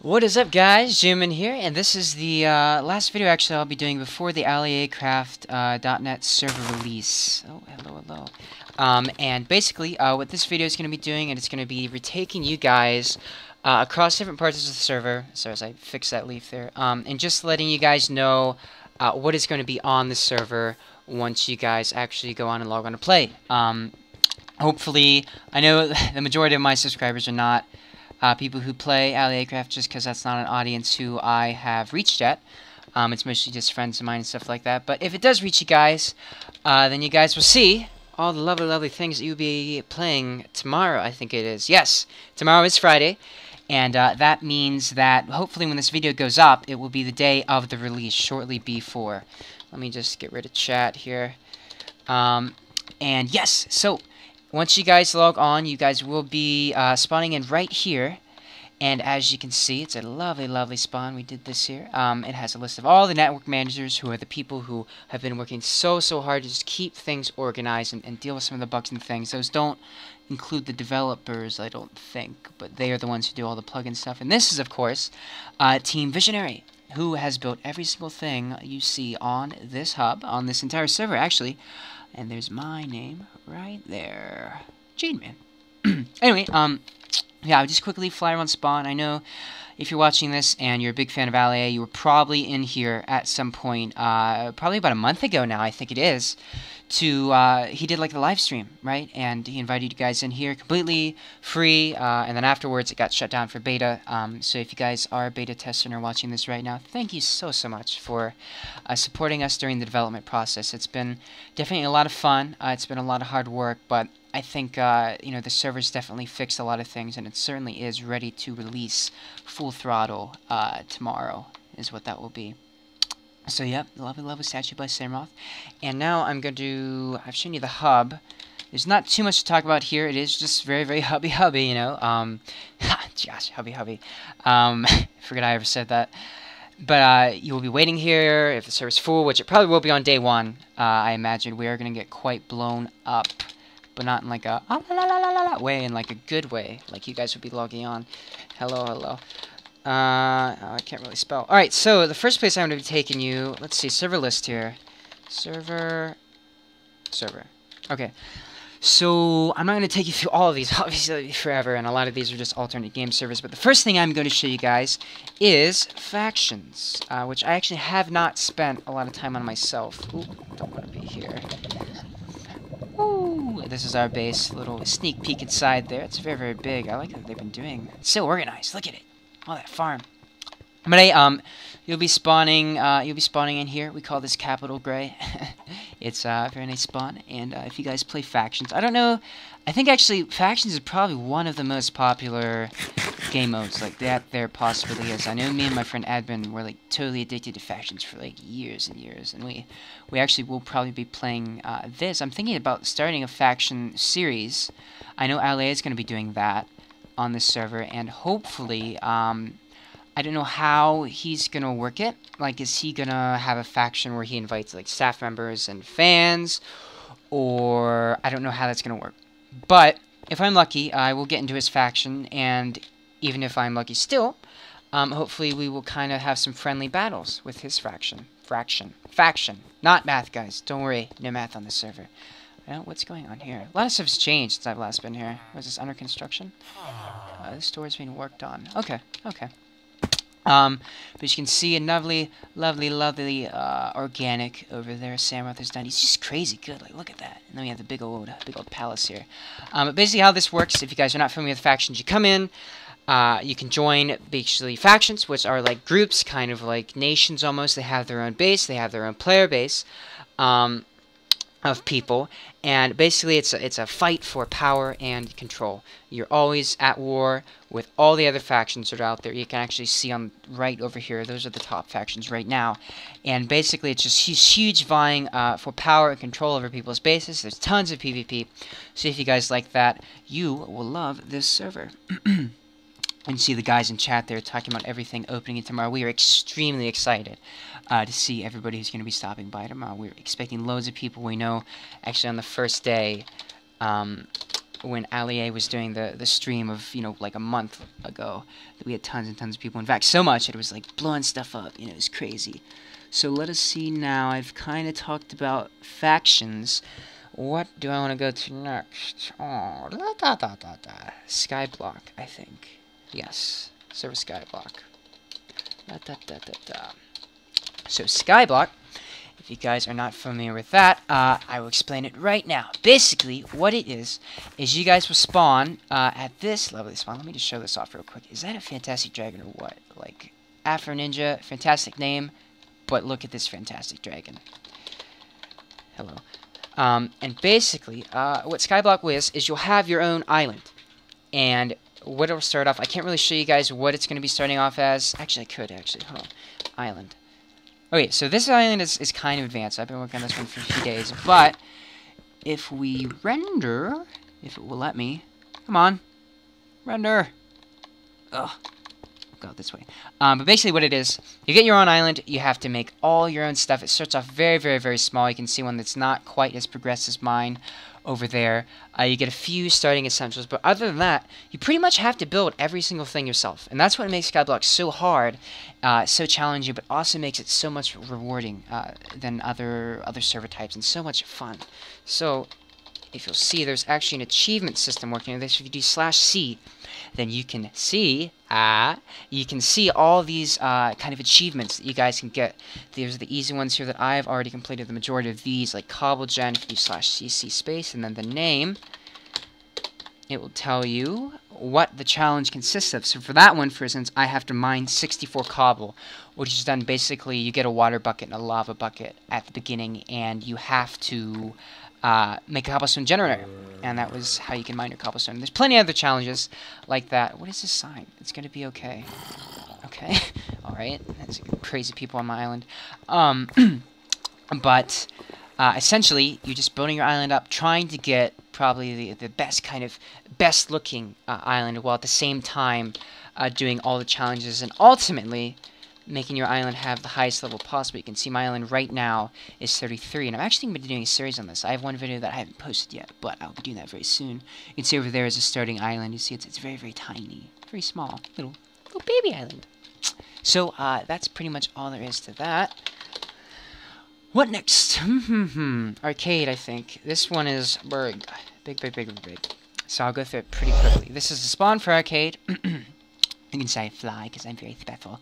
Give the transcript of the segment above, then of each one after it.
What is up, guys? Jadenman here, and this is the last video actually I'll be doing before the AliACraft .NET server release. Oh, hello, hello. And basically, what this video is going to be doing, and it's going to be retaking you guys across different parts of the server. Sorry, as I fix that leaf there. And just letting you guys know what is going to be on the server once you guys actually go on and log on to play. Hopefully, I know the majority of my subscribers are not people who play AliACraft, just because that's not an audience who I have reached yet. It's mostly just friends of mine and stuff like that. But if it does reach you guys, then you guys will see all the lovely, lovely things that you'll be playing tomorrow, I think it is. Yes, tomorrow is Friday, and that means that hopefully when this video goes up, it will be the day of the release, shortly before. Let me just get rid of chat here. And yes, so once you guys log on, you guys will be spawning in right here. And as you can see, it's a lovely, lovely spawn. We did this here. It has a list of all the network managers who are the people who have been working so hard to just keep things organized and deal with some of the bugs and things. Those don't include the developers, I don't think, but they are the ones who do all the plugin stuff. And this is, of course, Team Visionary, who has built every single thing you see on this hub, on this entire server, actually. And there's my name right there, Jadenman. Anyway, yeah, I'll just quickly fly around spawn. I know if you're watching this and you're a big fan of AliA, you were probably in here at some point, probably about a month ago now, I think it is, he did like the live stream, right? And he invited you guys in here completely free, and then afterwards it got shut down for beta. So if you guys are a beta tester and are watching this right now, thank you so much for supporting us during the development process. It's been definitely a lot of fun. It's been a lot of hard work, but I think you know, the server's definitely fixed a lot of things, and it certainly is ready to release full throttle tomorrow, is what that will be. So yep, lovely, lovely statue by Samroth. And now I've shown you the hub. There's not too much to talk about here. It is just very hubby, you know. Gosh, hubby. Forget I ever said that. But you will be waiting here if the server's full, which it probably will be on day one. I imagine we are going to get quite blown up, but not in like a way, in like a good way. Like you guys will be logging on. Hello. I can't really spell. Alright, so the first place I'm going to be taking you, let's see, server list here. Server. Okay. So, I'm not going to take you through all of these, obviously, forever, and a lot of these are just alternate game servers, but the first thing I'm going to show you guys is factions, which I actually have not spent a lot of time on myself. Ooh, don't want to be here. Ooh, this is our base, a little sneak peek inside there. It's very big. I like what they've been doing. It's so organized. Look at it. Oh, that farm. But you'll be spawning in here. We call this Capital Gray. It's a very nice spawn. And if you guys play factions, I don't know. I think actually factions is probably one of the most popular game modes like that there possibly is. I know me and my friend Admin were like totally addicted to factions for like years and years, and we actually will probably be playing this. I'm thinking about starting a faction series. I know AliA is going to be doing that on this server, and hopefully, I don't know how he's gonna work it. Like, is he gonna have a faction where he invites, like, staff members and fans? Or, I don't know how that's gonna work. But, if I'm lucky, I will get into his faction, and even if I'm lucky still, hopefully we will kind of have some friendly battles with his faction. Faction. Not math, guys. Don't worry. No math on this server. What's going on here? A lot of stuff has changed since I've last been here. Was this under construction? This door is being worked on. Okay. But you can see a lovely, organic over there. Samroth is done. He's just crazy good. Like, look at that. And then we have the big old palace here. But basically how this works, if you guys are not familiar with factions, you come in, you can join basically factions, which are like groups, kind of like nations almost. They have their own base. They have their own player base. Of people, and basically it's a fight for power and control. You're always at war with all the other factions that are out there. You can actually see on right over here, those are the top factions right now, and basically it's just huge vying for power and control over people's bases. There's tons of PvP, so if you guys like that, you will love this server. And see the guys in chat there talking about everything opening tomorrow. We are extremely excited to see everybody who's going to be stopping by tomorrow. We're expecting loads of people. We know, actually, on the first day, when AliA was doing the stream of, you know, like a month ago, that we had tons and tons of people. In fact, so much it was like blowing stuff up. You know, it was crazy. So let us see now. I've kind of talked about factions. What do I want to go to next? Oh, Skyblock, I think. Yes, server Skyblock. So Skyblock, if you guys are not familiar with that, I will explain it right now. Basically, what it is you guys will spawn at this lovely spawn. Let me just show this off real quick. Is that a fantastic dragon or what? Like, Afro Ninja, fantastic name, but look at this fantastic dragon. Hello. And basically, what Skyblock is you'll have your own island. And what it'll start off, I can't really show you guys what it's going to be starting off as. Actually, I could, actually. Hold on. Island. Okay, so this island is kind of advanced. I've been working on this one for a few days. But if we render, if it will let me, come on, render. Ugh. Go this way. But basically what it is, you get your own island, you have to make all your own stuff. It starts off very, very, very small. You can see one that's not quite as progressed as mine over there. You get a few starting essentials, but other than that, you pretty much have to build every single thing yourself. And that's what makes Skyblock so hard, so challenging, but also makes it so much rewarding than other server types, and so much fun. So, if you'll see, there's actually an achievement system working on this. If you do /C, then you can see all these kind of achievements that you guys can get. These are the easy ones here that I've already completed the majority of these, like CobbleGen. If you do /CC space and then the name, it will tell you what the challenge consists of. So for that one, for instance, I have to mine 64 cobble, which is done basically, you get a water bucket and a lava bucket at the beginning, and you have to make a cobblestone generator, and that was how you can mine your cobblestone. There's plenty of other challenges like that. What is this sign? It's gonna be okay. Okay, all right. That's crazy people on my island. But essentially, you're just building your island up, trying to get probably the best looking island, while at the same time doing all the challenges, and ultimately making your island have the highest level possible. You can see my island right now is 33, and I'm actually going to be doing a series on this. I have one video that I haven't posted yet, but I'll be doing that very soon. You can see over there is a starting island. You see it's very, very tiny, very small, little baby island. So that's pretty much all there is to that. What next? Arcade, I think. This one is big. So I'll go through it pretty quickly. This is the spawn for arcade. You can say I fly because I'm very special.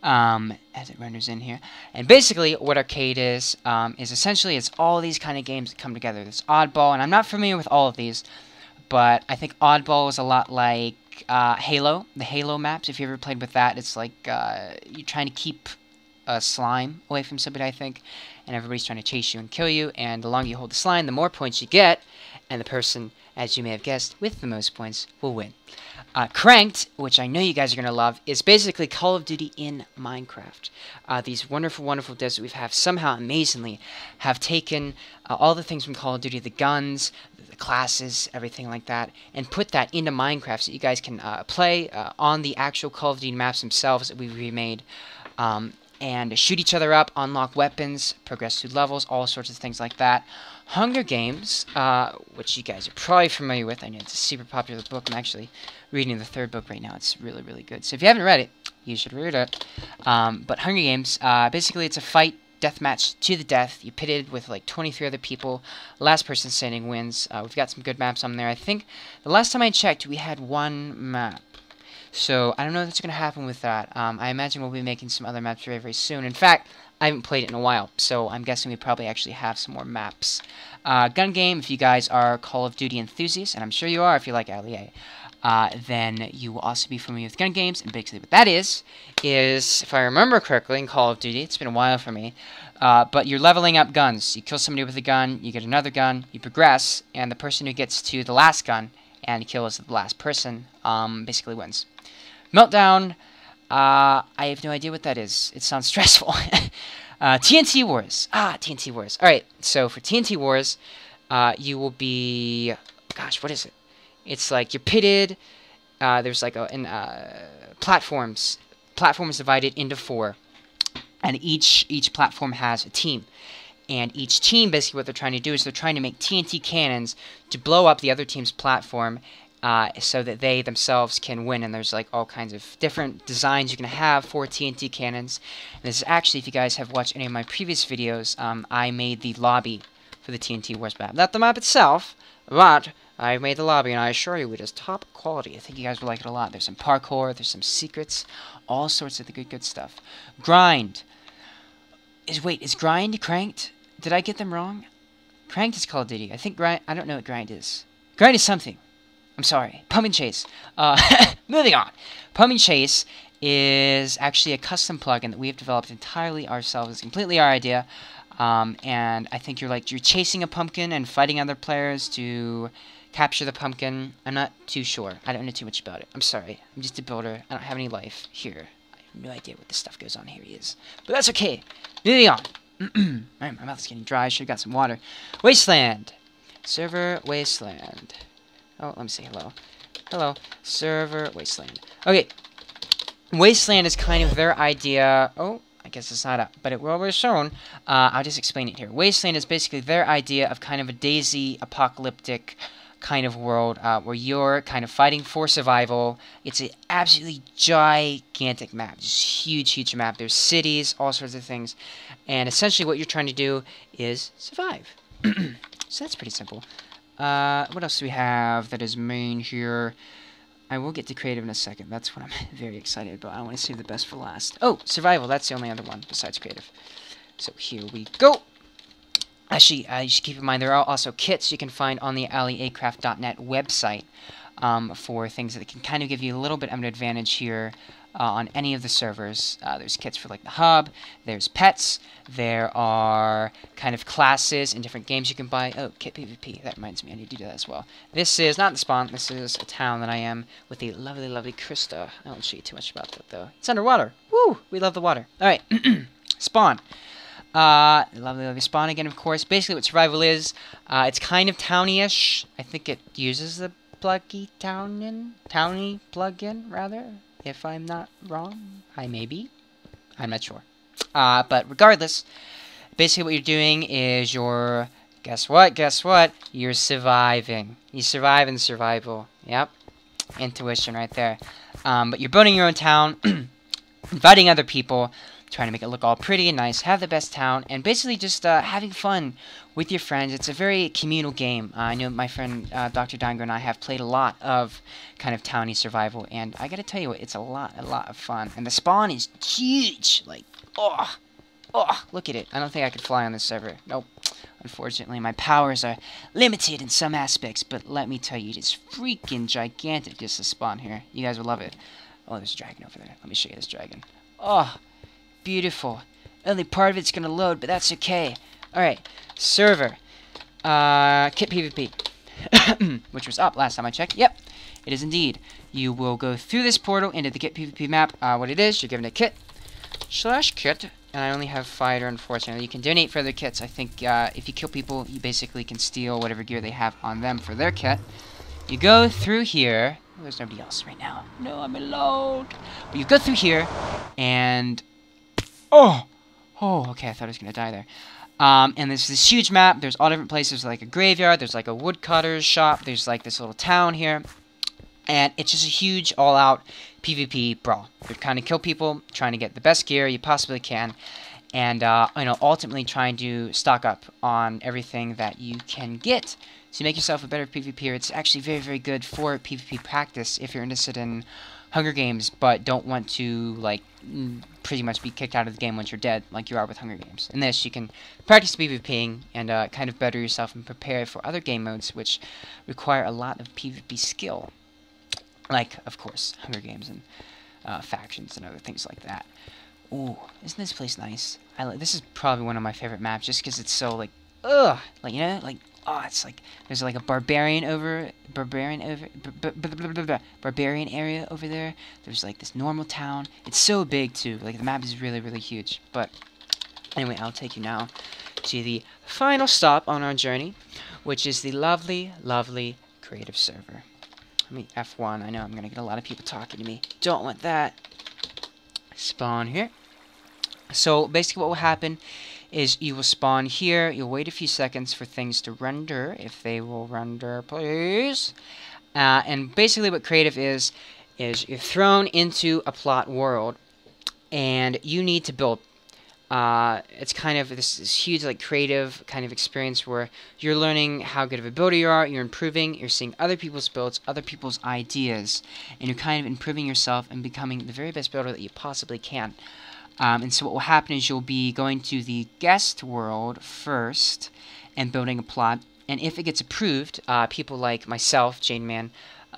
As it renders in here. And basically what arcade is essentially it's all these kind of games that come together. There's Oddball, and I'm not familiar with all of these, but I think Oddball is a lot like Halo, the Halo maps. If you ever played with that, it's like you're trying to keep a slime away from somebody, I think, and everybody's trying to chase you and kill you, and the longer you hold the slime, the more points you get, and the person, as you may have guessed, with the most points will win. Cranked, which I know you guys are going to love, is basically Call of Duty in Minecraft. These wonderful, wonderful devs that we have somehow, amazingly, have taken all the things from Call of Duty, the guns, the classes, everything like that, and put that into Minecraft so you guys can play on the actual Call of Duty maps themselves that we've remade, and shoot each other up, unlock weapons, progress through levels, all sorts of things like that. Hunger Games, which you guys are probably familiar with. I know it's a super popular book. I'm actually reading the third book right now. It's really, really good. So if you haven't read it, you should read it. But Hunger Games, basically it's a fight, deathmatch to the death. You're pitted with like 23 other people. Last person standing wins. We've got some good maps on there. I think the last time I checked, we had one map. So I don't know what's going to happen with that. I imagine we'll be making some other maps very, very soon. In fact, I haven't played it in a while, so I'm guessing we probably actually have some more maps. Gun game, if you guys are Call of Duty enthusiasts, and I'm sure you are if you like AliA, then you will also be familiar with gun games, and basically what that is, if I remember correctly, in Call of Duty, it's been a while for me, but you're leveling up guns. You kill somebody with a gun, you get another gun, you progress, and the person who gets to the last gun and kills the last person basically wins. Meltdown, I have no idea what that is. It sounds stressful. TNT Wars. TNT Wars. Alright, so for TNT Wars, you will be... Gosh, what is it? It's like you're pitted. There's like platforms. Platforms divided into 4. And each platform has a team. And each team, basically what they're trying to do is they're trying to make TNT cannons to blow up the other team's platform so that they themselves can win. And there's like all kinds of different designs you can have for TNT cannons. And this is actually, if you guys have watched any of my previous videos, I made the lobby for the TNT Wars map. Not the map itself, but I made the lobby, and I assure you it is top quality. I think you guys will like it a lot. There's some parkour, there's some secrets, all sorts of the good stuff. Grind. Is Grind cranked? Did I get them wrong? Cranked is Call of Duty. I think Grind... I don't know what Grind is. Grind is something. I'm sorry. Pumpkin Chase. Moving on. Pumpkin Chase is actually a custom plugin that we have developed entirely ourselves. It's completely our idea. And I think you're chasing a pumpkin and fighting other players to capture the pumpkin. I'm not too sure. I don't know too much about it. I'm sorry. I'm just a builder. I don't have any life here. I have no idea what this stuff goes on here. But that's okay. Moving on. My mouth's getting dry. I should have got some water. Wasteland. Server Wasteland. Oh, let me say hello. Hello. Server Wasteland. Okay. Wasteland is kind of their idea. Oh, I guess it's not up, but it will be shown. I'll just explain it here. Wasteland is basically their idea of kind of a Daisy apocalyptic kind of world where you're kind of fighting for survival. It's an absolutely gigantic map. Just huge map. There's cities, all sorts of things. And essentially what you're trying to do is survive. So that's pretty simple. What else do we have that is main here? I will get to creative in a second. That's what I'm very excited about. I want to save the best for last. Oh, survival. That's the only other one besides creative. So here we go. Actually, you should keep in mind there are also kits you can find on the AliACraft.net website for things that can kind of give you a little bit of an advantage here on any of the servers. There's kits for like the hub, there's pets, there are kind of classes and different games you can buy. Oh, kit PvP, that reminds me, I need to do that as well. This is not the spawn, this is a town that I am with the lovely Krista. I won't show you too much about that though. It's underwater. Woo! We love the water. Alright, spawn. Lovely spawn again, of course. Basically what survival is, it's kind of Towny-ish. I think it uses the Towny plugin, rather. If I'm not wrong, I may be. I'm not sure. But regardless, basically what you're doing is you're... Guess what? You're surviving. You survive in survival. Yep. Intuition right there. But you're building your own town, inviting other people, trying to make it look all pretty and nice, have the best town, and basically just having fun with your friends. It's a very communal game. I know my friend Dr. Dango and I have played a lot of kind of towny survival, and I gotta tell you what, it's a lot of fun. And the spawn is huge. Like, oh, look at it. I don't think I could fly on this server. Nope. Unfortunately, my powers are limited in some aspects, but let me tell you, it's freaking gigantic, just the spawn here. You guys will love it. Oh, there's a dragon over there. Let me show you this dragon. Oh, beautiful. Only part of it's gonna load, but that's okay. Alright, server. Kit PvP. Which was up last time I checked. Yep, it is indeed. You will go through this portal into the Kit PvP map. What it is, you're given a kit. /kit. And I only have fighter, unfortunately. You can donate for other kits. I think if you kill people, you basically can steal whatever gear they have on them for their kit. You go through here. Oh, there's nobody else right now. No, I'm alone. But you go through here, and... Oh, okay, I thought I was going to die there. And there's this huge map. There's all different places, like a graveyard. There's like a woodcutter's shop. There's like this little town here. And it's just a huge, all-out PvP brawl. You're trying to kill people, trying to get the best gear you possibly can, and ultimately trying to stock up on everything that you can get. So you make yourself a better PvPer. It's actually very good for PvP practice if you're interested in Hunger Games, but don't want to, like, pretty much be kicked out of the game once you're dead, like you are with Hunger Games. In this, you can practice PvPing and kind of better yourself and prepare for other game modes, which require a lot of PvP skill. Like, of course, Hunger Games and factions and other things like that. Ooh, isn't this place nice? This is probably one of my favorite maps, just because it's so, like, like, you know, like, oh, it's like, there's like a barbarian area over there. There's like this normal town. It's so big too. Like the map is really huge. But anyway, I'll take you now to the final stop on our journey, which is the lovely creative server. Let me F1. I know I'm gonna get a lot of people talking to me. Don't want that. Spawn here. So basically what will happen is you will spawn here. You'll wait a few seconds for things to render, if they will render, please. And basically what creative is you're thrown into a plot world, and you need to build. It's kind of this huge, like, creative kind of experience where you're learning how good of a builder you are, you're improving, you're seeing other people's builds, other people's ideas, and you're kind of improving yourself and becoming the very best builder that you possibly can. And so what will happen is you'll be going to the guest world first and building a plot, and if it gets approved, people like myself, Jadenman,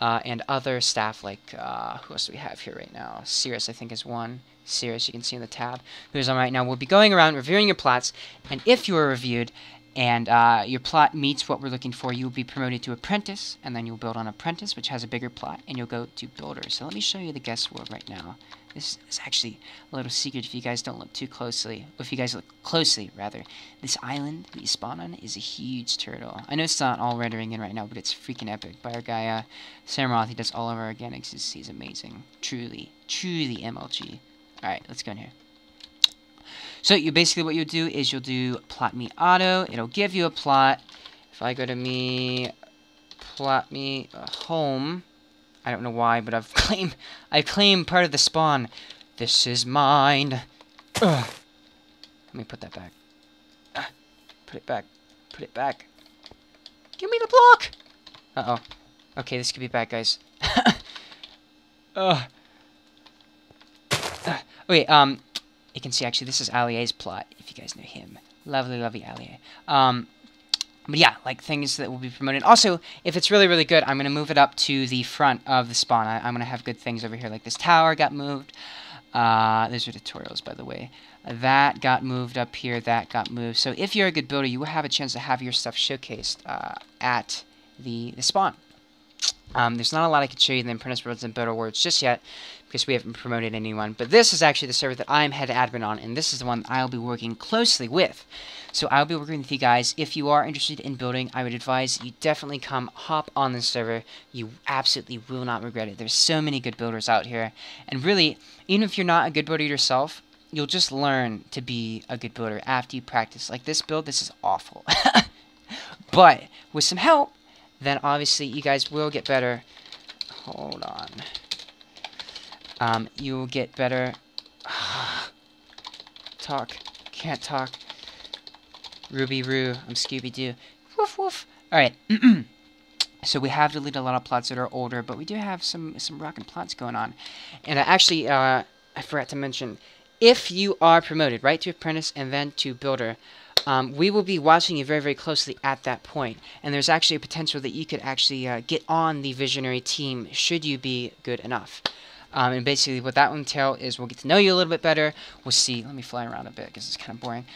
and other staff like, who else do we have here right now? Cirrus, I think, is one. Cirrus, you can see in the tab, who's on right now. We'll be going around reviewing your plots, and if you are reviewed and your plot meets what we're looking for, you'll be promoted to apprentice, and then you'll build on apprentice, which has a bigger plot, and you'll go to builder. So let me show you the guest world right now. This is actually a little secret if you guys don't look too closely. If you guys look closely, rather. This island that you spawn on is a huge turtle. I know it's not all rendering in right now, but it's freaking epic. By our guy, Samroth, he does all of our organics. He's amazing. Truly, truly MLG. Alright, let's go in here. So you basically, what you'll do is you'll do plot me auto. It'll give you a plot. If I go to me, plot me home. I don't know why, but I claim part of the spawn. This is mine. Ugh. Let me put that back. Put it back. Put it back. Give me the block! Uh-oh. Okay, this could be bad, guys. Okay, you can see, actually, this is AliA's plot, if you guys know him. Lovely, lovely AliA. But yeah, like, things that will be promoted. Also, if it's really, really good, I'm going to move it up to the front of the spawn. I'm going to have good things over here, like this tower got moved. Those are tutorials, by the way. That got moved up here, that got moved. So if you're a good builder, you will have a chance to have your stuff showcased at the spawn. There's not a lot I can show you in the Apprentice Worlds and Builder Worlds just yet, because we haven't promoted anyone. But this is actually the server that I'm head admin on, and this is the one that I'll be working closely with. So I'll be working with you guys. If you are interested in building, I would advise you definitely come hop on this server. You absolutely will not regret it. There's so many good builders out here. And really, even if you're not a good builder yourself, you'll just learn to be a good builder after you practice. Like this build, this is awful. But with some help, then obviously you guys will get better. Hold on. You will get better. Talk. Can't talk. Ruby Roo. I'm Scooby-Doo. Woof woof. Alright. So we have deleted a lot of plots that are older, but we do have some rockin' plots going on. And I forgot to mention, if you are promoted, right, to apprentice and then to builder, we will be watching you very, very closely at that point. And there's actually a potential that you could actually get on the visionary team should you be good enough. And basically what that will entail is we'll get to know you a little bit better. We'll see, let me fly around a bit because it's kind of boring.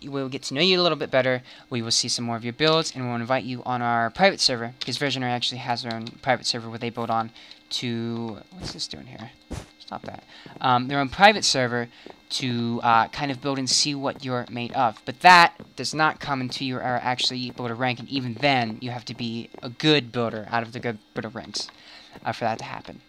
We'll get to know you a little bit better. We will see some more of your builds, and we'll invite you on our private server, because Visionary actually has their own private server where they build on to, what's this doing here? Stop that. Their own private server to kind of build and see what you're made of. But that does not come until you are actually able to rank, and even then you have to be a good builder out of the good builder ranks for that to happen.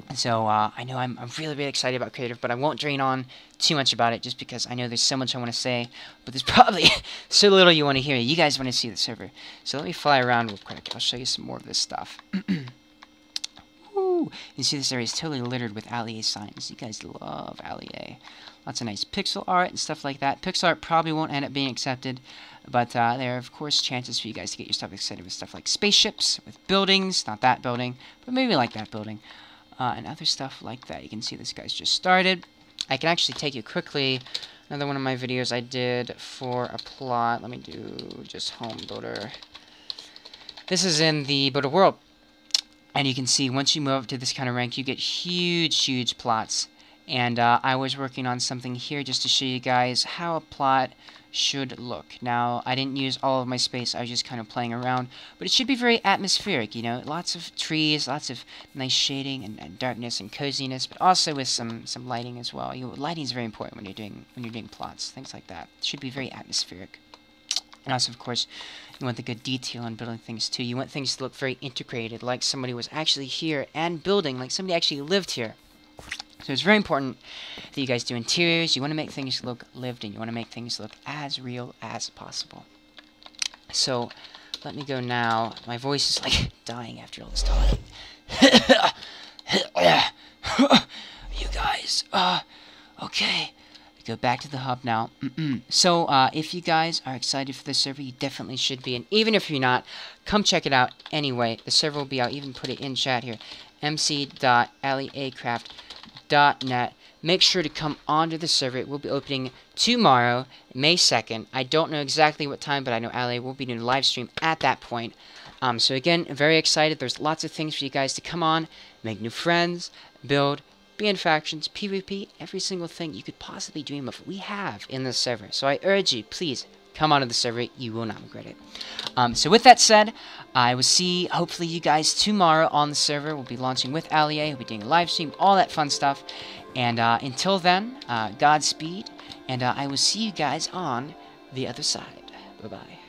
And so I know I'm really, really excited about creative, but I won't drain on too much about it just because I know there's so much I want to say, but there's probably so little you want to hear. You guys want to see the server. So let me fly around real quick. I'll show you some more of this stuff. Woo! You see this area is totally littered with AliA signs. You guys love AliA. Lots of nice pixel art and stuff like that. Pixel art probably won't end up being accepted, but there are, of course, chances for you guys to get your stuff excited with stuff like spaceships, with buildings, not that building, but maybe like that building. And other stuff like that. You can see this guy's just started. I can actually take you quickly. Another one of my videos I did for a plot. Let me do just home builder. This is in the builder world. And you can see once you move up to this kind of rank, you get huge, huge plots. And I was working on something here just to show you guys how a plot should look. Now, I didn't use all of my space, I was just kind of playing around, but it should be very atmospheric, you know, lots of trees, lots of nice shading and darkness and coziness, but also with some lighting as well. Lighting is very important when you're doing plots, things like that. It should be very atmospheric. And also, of course, you want the good detail in building things too. You want things to look very integrated, like somebody was actually here and building, like somebody actually lived here. So it's very important that you guys do interiors. You want to make things look lived in. You want to make things look as real as possible. So let me go now. My voice is like dying after all this talking. You guys, okay. Go back to the hub now. So, if you guys are excited for this server, you definitely should be. And even if you're not, come check it out anyway. The server will be out. Even put it in chat here. mc.aliacraft.net. Make sure to come onto the server. It will be opening tomorrow, May 2nd. I don't know exactly what time, but I know AliA will be doing a live stream at that point. So again, very excited. There's lots of things for you guys to come on, make new friends, build, be in factions, PvP, every single thing you could possibly dream of, we have in this server. So I urge you, please, come onto the server. You will not regret it. So with that said, I will see, hopefully, you guys tomorrow on the server. We'll be launching with AliA. We'll be doing a live stream, all that fun stuff. And until then, Godspeed. And I will see you guys on the other side. Bye-bye.